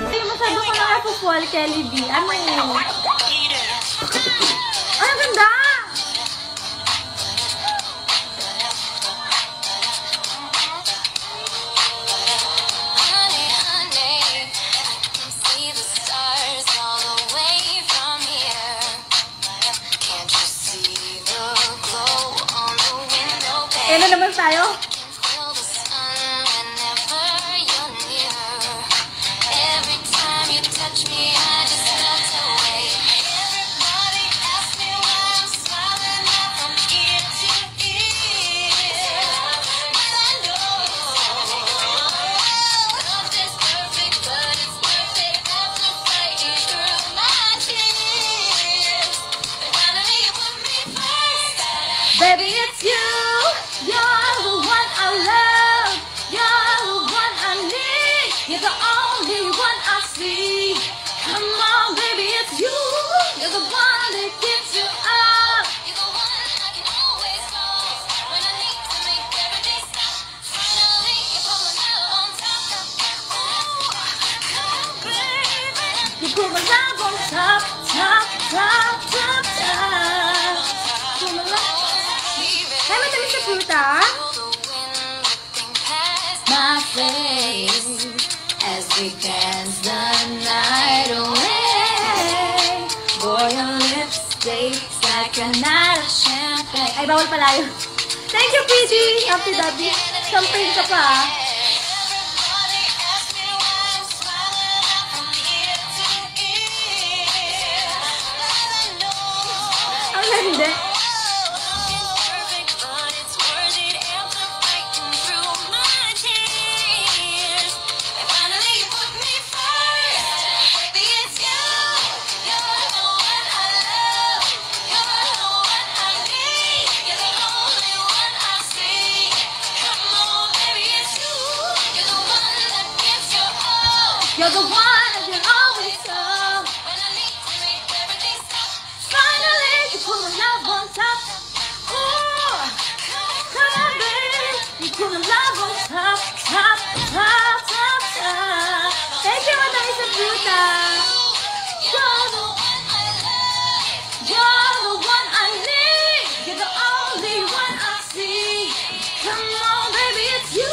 Ay, masyado ko na kapupol, Kelly B. Ano yun? Ay, ang ganda! Kailan naman tayo? Baby, it's you. You're the one I love. You're the one I need. You're the only one I see. Come on, baby, it's you. You're the one that gets you up. You're the one I can always call when I need to make every day stop. Finally, you put my love on top. Ooh, come on, baby. You put my love on top, top, top, top, top. Put my love. Ay, matamis sa fruta. My face as we dance the night away. Boy, your lips taste like a night of champagne. Ay, bawal pala yun. Thank you, PG. Happy Daddy. Champagne ka pa. Ang hindi. You're the one I can always call when I need to make everything stop. Finally, you put my love on top. Ooh, come on, baby. You put my love on top, top, top, top, top. Thank you, Madami sa Fruta. You're the one I love. You're the one I need. You're the only one I see. Come on, baby, it's you.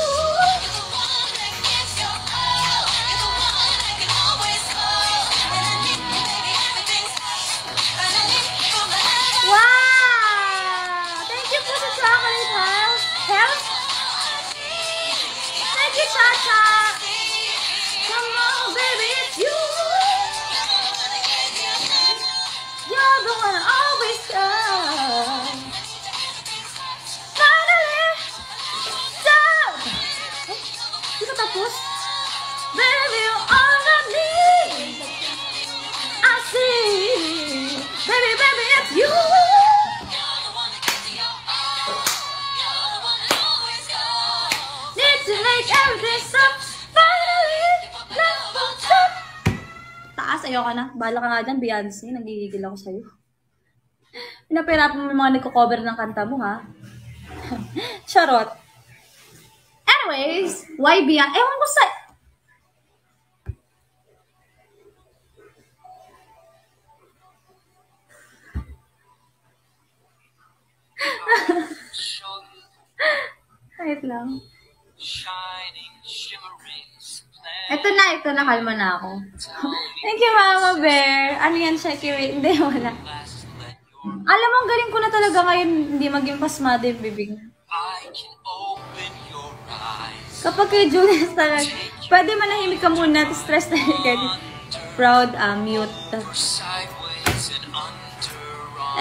Cha-cha! Come on, baby, it's you! You're the one I always come. Finally! Stop! Di ka tapos? Baby, you're all I need. I see. Baby, baby, it's you! To make everything stop. Finally, love on top. Taas, ayoko na. Bahala ka nga dyan, Beyonce. Nagigigil ako sa'yo. Pinapahirapan mo yung mga nagko-cover ng kanta mo, ha? Charot. Anyways, why Beyonce? Ewan ko sa... Kahit lang. Ito na, kalma na ako. Thank you, Mama Bear. Ano yan, Sheki? Wait, hindi, wala. Alam mo, ang galing ko na talaga ngayon, hindi maging pasmado yung bibig. Kapag kay Julius talaga, pwede manahimik ka muna, stress na yun. Proud, mute.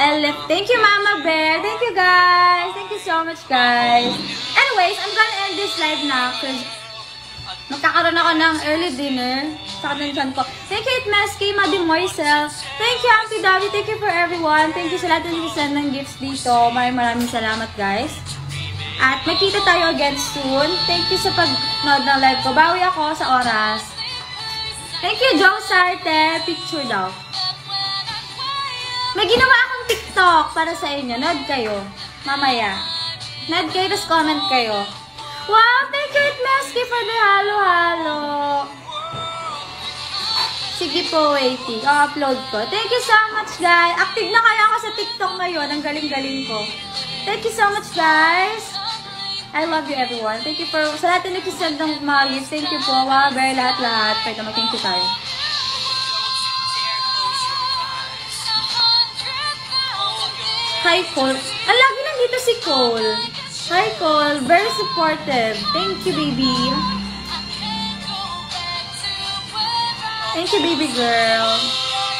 Elif, thank you, Mama Bear. Thank you, guys. Thank you so much, guys. Anyways, I'm gonna end this live na because magkakaroon ako ng early dinner sa katansan ko. Thank you, Itmeski, Madi Moisel. Thank you, Auntie Davi. Thank you for everyone. Thank you sa lahat ng send ng gifts dito. Maraming salamat, guys. At makita tayo again soon. Thank you sa pag-nod ng live ko. Bawi ako sa oras. Thank you, Jong Sarte. Picture daw. May ginawa akong TikTok para sa inyo. Nod kayo. Mamaya. Nag kayo, tapos comment kayo. Wow, thank you, Mesky, for the halo-halo. Sige po, waiting. Upload ko. Thank you so much, guys. Active na kaya ako sa TikTok ngayon. Ang galing-galing ko. Thank you so much, guys. I love you, everyone. Thank you for... Sa lahat na nag-send ng mga gifts, thank you po. Wow, very lahat-lahat. Pwede mag-thank you tayo. Hi, Cole. Ang lagi nandito si Cole. Hi, Cole. Very supportive. Thank you, baby. Thank you, baby girl.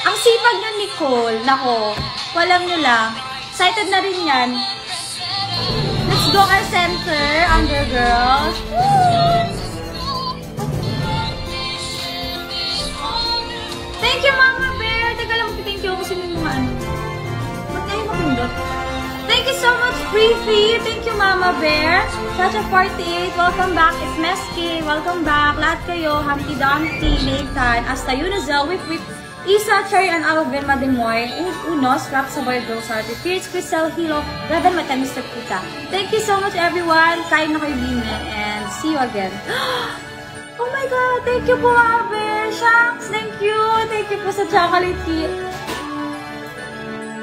Ang sipag na Nicole. Nako, walang nyo lang. Excited na rin yan. Let's go our center, under girls. Thank you, Mama Bear. Teka lang, thank you ako sa mga ano. Ba't kayo mapindot? Thank you so much, Preeti. Thank you, Mama Bear. Chacha 48, welcome back. It's Mesky. Welcome back. Lahat kayo, Humpty Dumpty, Nathan, Asta Unizel, Whip Whip, Isa, Cherry, and Alvin, Madimoy, Unos, Rap Saboy, Rosarty, Fierce, Crystal, Hilo, Raven, Mata, Mr. Puta. Thank you so much, everyone. Kain na kayo, Bime, and see you again. Oh my God, thank you po, Mama Bear. Shanks, thank you. Thank you po sa chocolate cake.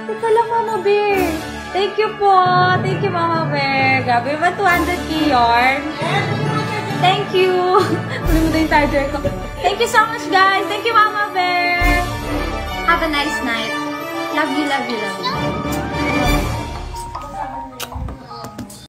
Teka lang, Mama Bear. Thank you po. Thank you, Mama Bear. Gabi ba 200k yarn? Thank you. Tuloy mo na yung charger ko. Thank you so much, guys. Thank you, Mama Bear. Have a nice night. Love you, love you, love you.